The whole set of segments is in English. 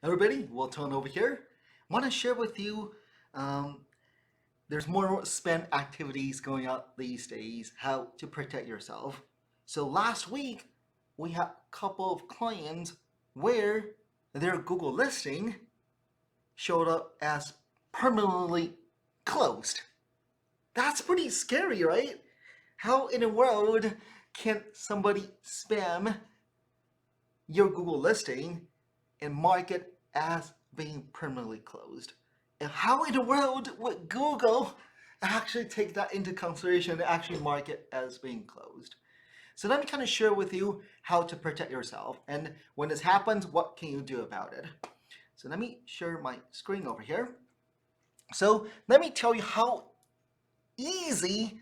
Everybody, we'll turn over here. I want to share with you. Um, there's more spam activities going on these days. How to protect yourself. So last week we had a couple of clients where their Google listing showed up as permanently closed. That's pretty scary, right? How in the world can somebody spam your Google listing and mark it as being permanently closed? And how in the world would Google actually take that into consideration and actually mark it as being closed? So let me kind of share with you how to protect yourself. And when this happens, what can you do about it? So let me share my screen over here. So let me tell you how easy,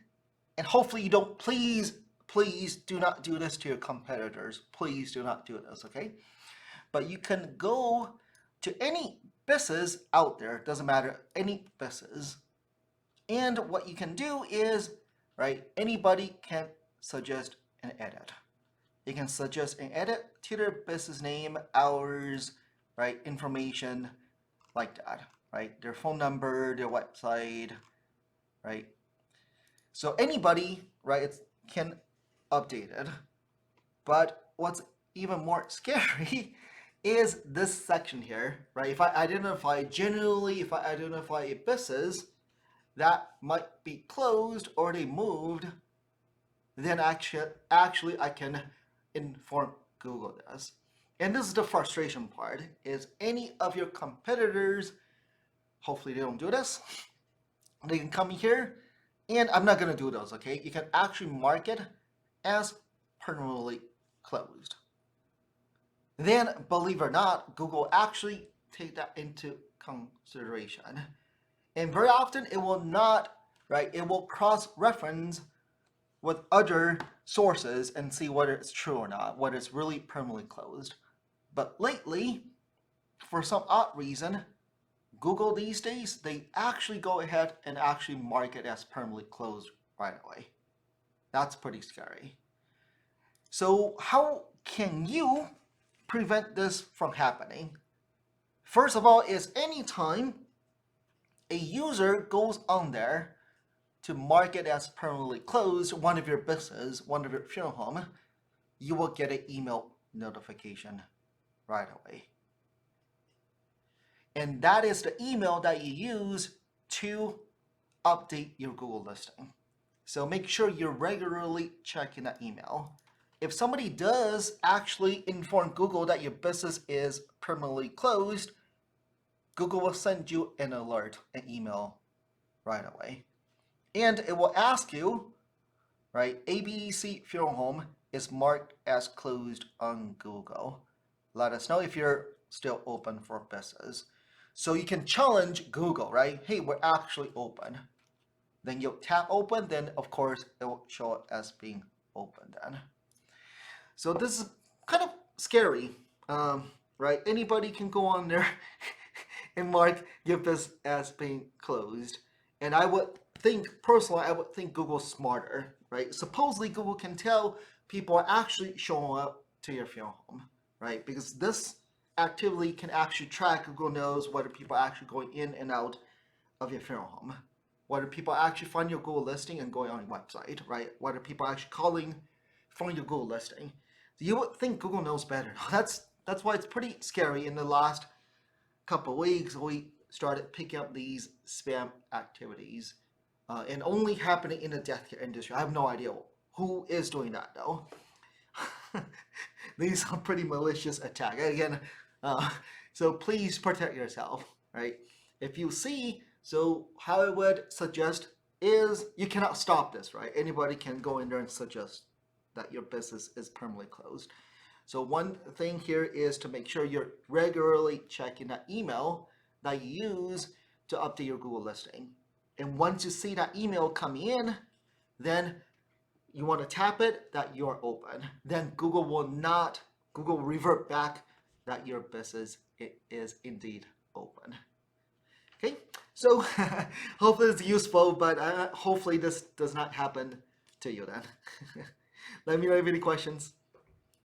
and hopefully you don't, please do not do this to your competitors. Please do not do this, okay? But you can go to any business out there, doesn't matter, any business. And what you can do is, right, anybody can suggest an edit. You can suggest an edit to their business name, hours, right, information like that, right? Their phone number, their website, right? So anybody, right, can update it. But what's even more scary is this section here, right? If I identify a business that might be closed or they moved, then actually I can inform Google this. And this is the frustration part, is any of your competitors, hopefully they don't do this, they can come here, and I'm not going to do those, okay? You can actually mark it as permanently closed. Then, believe it or not, Google actually take that into consideration. And very often it will not, right? It will cross-reference with other sources and see whether it's true or not, whether it's really permanently closed. But lately, for some odd reason, Google these days, they actually go ahead and actually mark it as permanently closed right away. That's pretty scary. So how can you prevent this from happening? First of all, is anytime a user goes on there to mark it as permanently closed, one of your business, one of your funeral home, you will get an email notification right away. And that is the email that you use to update your Google listing. So make sure you're regularly checking that email. If somebody does actually inform Google that your business is permanently closed, Google will send you an alert, an email right away. And it will ask you, right, ABC Funeral Home is marked as closed on Google. Let us know if you're still open for business. So you can challenge Google, right? Hey, we're actually open. Then you'll tap open, then of course it will show it as being open then. So this is kind of scary, right? Anybody can go on there and mark your business as being closed. And I would think, personally, I would think Google's smarter, right? Supposedly Google can tell people are actually showing up to your funeral home, right? Because this activity can actually track, Google knows whether people are actually going in and out of your funeral home, whether people actually find your Google listing and going on your website, right? Whether people are actually calling from your Google listing. So you would think Google knows better. That's why it's pretty scary. In the last couple of weeks, we started picking up these spam activities, and only happening in the death care industry. I have no idea who is doing that though. These are pretty malicious attacks. Again, uh, so please protect yourself, right? If you see, so how I would suggest is you cannot stop this, right? Anybody can go in there and suggest that your business is permanently closed. So one thing here is to make sure you're regularly checking that email that you use to update your Google listing. And once you see that email coming in, then you want to tap it that you're open. Then Google will revert back that your business is indeed open. Okay, so hopefully it's useful, but hopefully this does not happen to you then. Let me know if you have any questions.